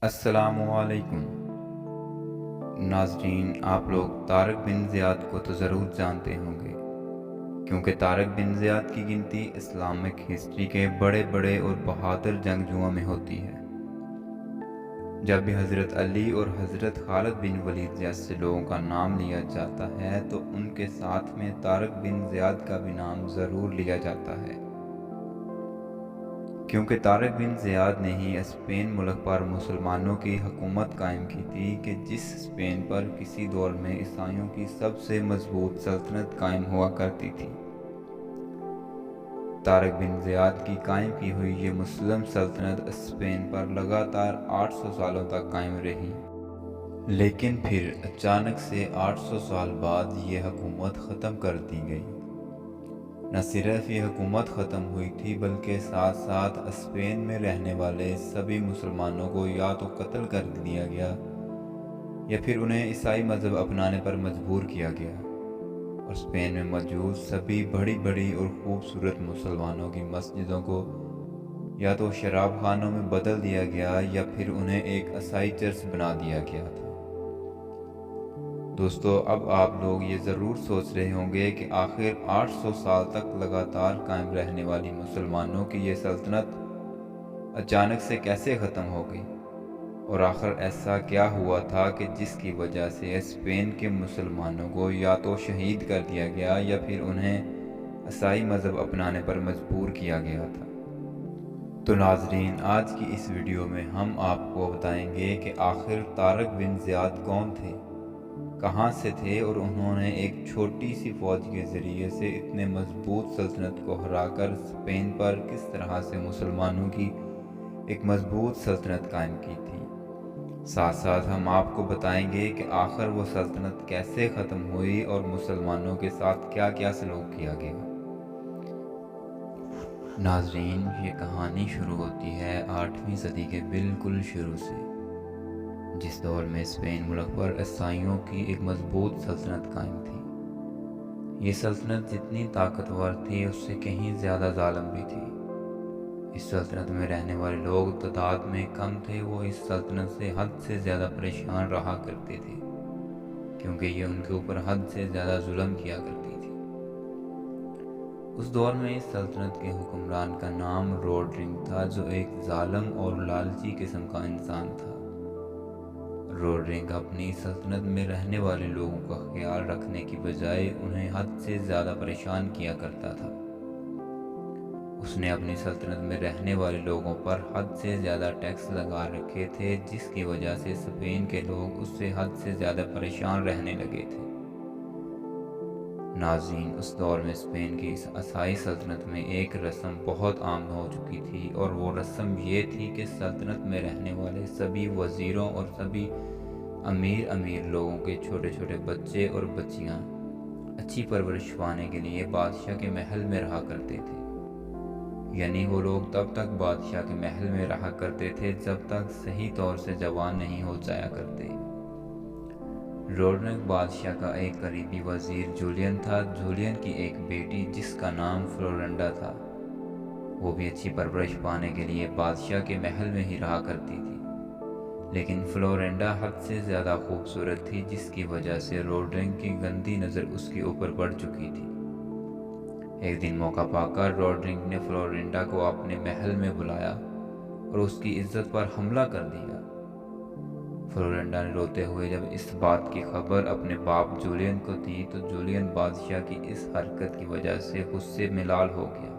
السلام علیکم ناظرین، آپ لوگ طارق بن زیاد کو تو ضرور جانتے ہوں گے، کیونکہ طارق بن زیاد کی گنتی اسلامک ہسٹری کے بڑے بڑے اور بہادر جنگجوؤں میں ہوتی ہے۔ جب بھی حضرت علی اور حضرت خالد بن ولید جیسے لوگوں کا نام لیا جاتا ہے تو ان کے ساتھ میں طارق بن زیاد کا بھی نام ضرور لیا جاتا ہے، کیونکہ طارق بن زیاد نے ہی اسپین ملک پر مسلمانوں کی حکومت قائم کی تھی کہ جس اسپین پر کسی دور میں عیسائیوں کی سب سے مضبوط سلطنت قائم ہوا کرتی تھی۔ طارق بن زیاد کی قائم کی ہوئی یہ مسلم سلطنت اسپین پر لگاتار 800 سالوں تک قائم رہی، لیکن پھر اچانک سے 800 سال بعد یہ حکومت ختم کر دی گئی۔ نہ صرف یہ حکومت ختم ہوئی تھی بلکہ ساتھ ساتھ اسپین میں رہنے والے سبھی مسلمانوں کو یا تو قتل کر دیا گیا یا پھر انہیں عیسائی مذہب اپنانے پر مجبور کیا گیا، اور اسپین میں موجود سبھی بڑی بڑی اور خوبصورت مسلمانوں کی مسجدوں کو یا تو شراب خانوں میں بدل دیا گیا یا پھر انہیں ایک عیسائی چرچ بنا دیا گیا تھا۔ دوستو، اب آپ لوگ یہ ضرور سوچ رہے ہوں گے کہ آخر 800 سال تک لگاتار قائم رہنے والی مسلمانوں کی یہ سلطنت اچانک سے کیسے ختم ہو گئی، اور آخر ایسا کیا ہوا تھا کہ جس کی وجہ سے اسپین کے مسلمانوں کو یا تو شہید کر دیا گیا یا پھر انہیں عیسائی مذہب اپنانے پر مجبور کیا گیا تھا۔ تو ناظرین، آج کی اس ویڈیو میں ہم آپ کو بتائیں گے کہ آخر طارق بن زیاد کون تھے، کہاں سے تھے، اور انہوں نے ایک چھوٹی سی فوج کے ذریعے سے اتنے مضبوط سلطنت کو ہرا کر اسپین پر کس طرح سے مسلمانوں کی ایک مضبوط سلطنت قائم کی تھی۔ ساتھ ساتھ ہم آپ کو بتائیں گے کہ آخر وہ سلطنت کیسے ختم ہوئی اور مسلمانوں کے ساتھ کیا کیا سلوک کیا گیا۔ ناظرین، یہ کہانی شروع ہوتی ہے 8ویں صدی کے بالکل شروع سے، جس دور میں اسپین ملک پر عیسائیوں کی ایک مضبوط سلطنت قائم تھی۔ یہ سلطنت جتنی طاقتور تھی اس سے کہیں زیادہ ظالم بھی تھی۔ اس سلطنت میں رہنے والے لوگ تعداد میں کم تھے، وہ اس سلطنت سے حد سے زیادہ پریشان رہا کرتے تھے، کیونکہ یہ ان کے اوپر حد سے زیادہ ظلم کیا کرتی تھی۔ اس دور میں اس سلطنت کے حکمران کا نام روڈرنگ تھا، جو ایک ظالم اور لالچی قسم کا انسان تھا۔ روڈرنگ اپنی سلطنت میں رہنے والے لوگوں کا خیال رکھنے کی بجائے انہیں حد سے زیادہ پریشان کیا کرتا تھا۔ اس نے اپنی سلطنت میں رہنے والے لوگوں پر حد سے زیادہ ٹیکس لگا رکھے تھے، جس کی وجہ سے اسپین کے لوگ اس سے حد سے زیادہ پریشان رہنے لگے تھے۔ ناظرین، اس دور میں اسپین کی اس عیسائی سلطنت میں ایک رسم بہت عام ہو چکی تھی، اور وہ رسم یہ تھی کہ سلطنت میں رہنے والے سبھی وزیروں اور سبھی امیر لوگوں کے چھوٹے چھوٹے بچے اور بچیاں اچھی پرورش پانے کے لیے بادشاہ کے محل میں رہا کرتے تھے۔ یعنی وہ لوگ تب تک بادشاہ کے محل میں رہا کرتے تھے جب تک صحیح طور سے جوان نہیں ہو جایا کرتے۔ روڈرنگ بادشاہ کا ایک قریبی وزیر جولین تھا۔ جولین کی ایک بیٹی جس کا نام فلورنڈا تھا، وہ بھی اچھی پرورش پانے کے لیے بادشاہ کے محل میں ہی رہا کرتی تھی، لیکن فلورنڈا حد سے زیادہ خوبصورت تھی، جس کی وجہ سے روڈرنگ کی گندی نظر اس کے اوپر پڑ چکی تھی۔ ایک دن موقع پا کر روڈرنگ نے فلورنڈا کو اپنے محل میں بلایا اور اس کی عزت پر حملہ کر دیا۔ فلورنڈا نے روتے ہوئے جب اس بات کی خبر اپنے باپ جولین کو دی تو جولین بادشاہ کی اس حرکت کی وجہ سے غصے میں لال ہو گیا،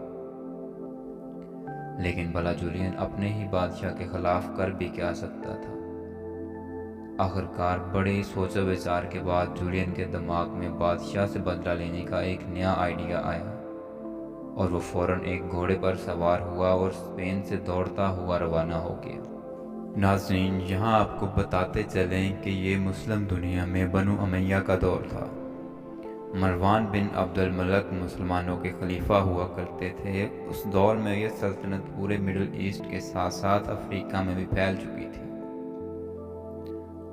لیکن بھلا جولین اپنے ہی بادشاہ کے خلاف کر بھی کیا سکتا تھا۔ آخرکار بڑے سوچ و بچار کے بعد جولین کے دماغ میں بادشاہ سے بدلہ لینے کا ایک نیا آئیڈیا آیا، اور وہ فوراً ایک گھوڑے پر سوار ہوا اور اسپین سے دوڑتا ہوا روانہ ہو گیا۔ ناظرین، یہاں آپ کو بتاتے چلیں کہ یہ مسلم دنیا میں بنو امیہ کا دور تھا۔ مروان بن عبد الملک مسلمانوں کے خلیفہ ہوا کرتے تھے۔ اس دور میں یہ سلطنت پورے مڈل ایسٹ کے ساتھ ساتھ افریقہ میں بھی پھیل چکی تھی،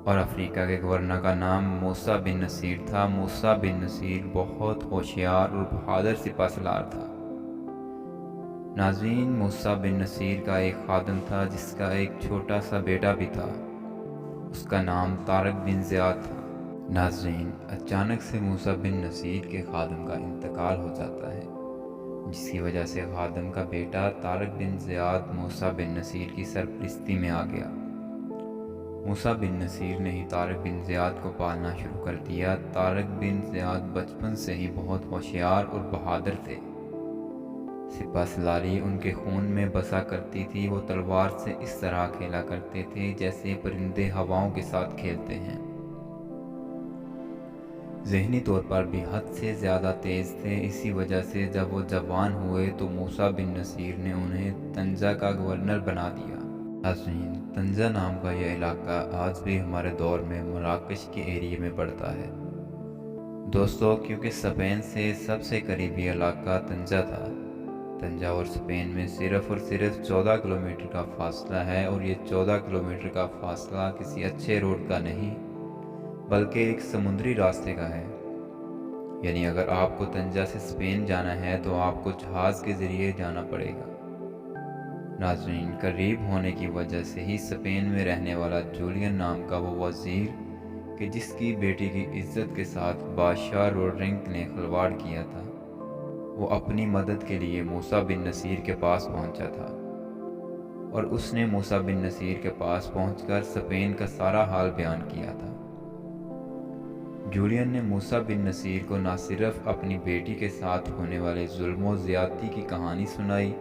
اور افریقہ کے گورنر کا نام موسیٰ بن نصیر تھا۔ موسیٰ بن نصیر بہت ہوشیار اور بہادر سپہ سالار تھا۔ ناظرین، موسیٰ بن نصیر کا ایک خادم تھا جس کا ایک چھوٹا سا بیٹا بھی تھا۔ اس کا نام طارق بن زیاد تھا۔ ناظرین، اچانک سے موسیٰ بن نصیر کے خادم کا انتقال ہو جاتا ہے، جس کی وجہ سے خادم کا بیٹا طارق بن زیاد موسیٰ بن نصیر کی سرپرستی میں آ گیا۔ موسیٰ بن نصیر نے ہی طارق بن زیاد کو پالنا شروع کر دیا۔ طارق بن زیاد بچپن سے ہی بہت ہوشیار اور بہادر تھے۔ سپہ سالاری ان کے خون میں بسا کرتی تھی۔ وہ تلوار سے اس طرح کھیلا کرتے تھے جیسے پرندے ہواؤں کے ساتھ کھیلتے ہیں۔ ذہنی طور پر بھی حد سے زیادہ تیز تھے۔ اسی وجہ سے جب وہ جوان ہوئے تو موسیٰ بن نصیر نے انہیں طنجہ کا گورنر بنا دیا۔ ناظرین، طنجہ نام کا یہ علاقہ آج بھی ہمارے دور میں مراکش کے ایریے میں پڑتا ہے۔ دوستو، کیونکہ اسپین سے سب سے قریبی علاقہ طنجہ تھا۔ طنجہ اور اسپین میں صرف اور صرف 14 کلومیٹر کا فاصلہ ہے، اور یہ 14 کلومیٹر کا فاصلہ کسی اچھے روڈ کا نہیں بلکہ ایک سمندری راستے کا ہے۔ یعنی اگر آپ کو طنجہ سے اسپین جانا ہے تو آپ کو جہاز کے ذریعے جانا پڑے گا۔ ناظرین، قریب ہونے کی وجہ سے ہی اسپین میں رہنے والا جولین نام کا وہ وزیر کہ جس کی بیٹی کی عزت کے ساتھ بادشاہ روڈرنک نے کھلواڑ کیا تھا، وہ اپنی مدد کے لیے موسیٰ بن نصیر کے پاس پہنچا تھا، اور اس نے موسیٰ بن نصیر کے پاس پہنچ کر اسپین کا سارا حال بیان کیا تھا۔ جولین نے موسیٰ بن نصیر کو نہ صرف اپنی بیٹی کے ساتھ ہونے والے ظلم و زیادتی کی کہانی سنائی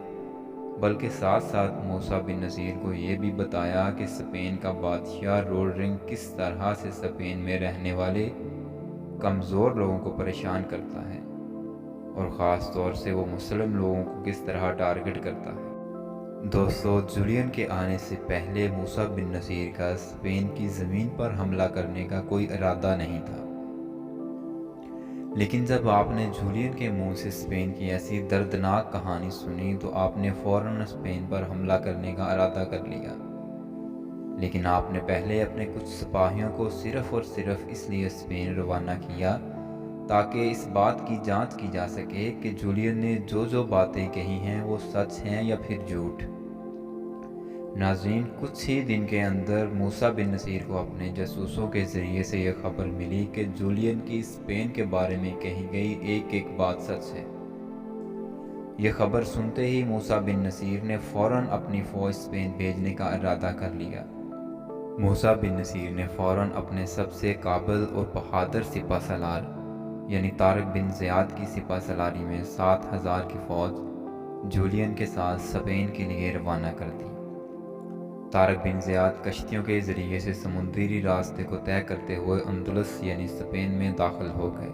بلکہ ساتھ ساتھ موسیٰ بن نصیر کو یہ بھی بتایا کہ اسپین کا بادشاہ روڈرنک کس طرح سے اسپین میں رہنے والے کمزور لوگوں کو پریشان کرتا ہے، اور خاص طور سے وہ مسلم لوگوں کو کس طرح ٹارگٹ کرتا ہے۔ دوستو، جولین کے آنے سے پہلے موسیٰ بن نصیر کا اسپین کی زمین پر حملہ کرنے کا کوئی ارادہ نہیں تھا، لیکن جب آپ نے جولین کے منہ سے اسپین کی ایسی دردناک کہانی سنی تو آپ نے فوراً اسپین پر حملہ کرنے کا ارادہ کر لیا۔ لیکن آپ نے پہلے اپنے کچھ سپاہیوں کو صرف اور صرف اس لیے اسپین روانہ کیا تاکہ اس بات کی جانچ کی جا سکے کہ جولین نے جو باتیں کہی ہیں وہ سچ ہیں یا پھر جھوٹ۔ ناظرین، کچھ ہی دن کے اندر موسیٰ بن نصیر کو اپنے جاسوسوں کے ذریعے سے یہ خبر ملی کہ جولین کی اسپین کے بارے میں کہی گئی ایک ایک بات سچ ہے۔ یہ خبر سنتے ہی موسیٰ بن نصیر نے فوراً اپنی فوج اسپین بھیجنے کا ارادہ کر لیا۔ موسیٰ بن نصیر نے فوراً اپنے سب سے قابل اور بہادر سپہ سالار یعنی طارق بن زیاد کی سپہ سالاری میں 7,000 کی فوج جولین کے ساتھ اسپین کے لیے روانہ کر دی۔ طارق بن زیاد کشتیوں کے ذریعے سے سمندری راستے کو طے کرتے ہوئے اندلس یعنی اسپین میں داخل ہو گئے۔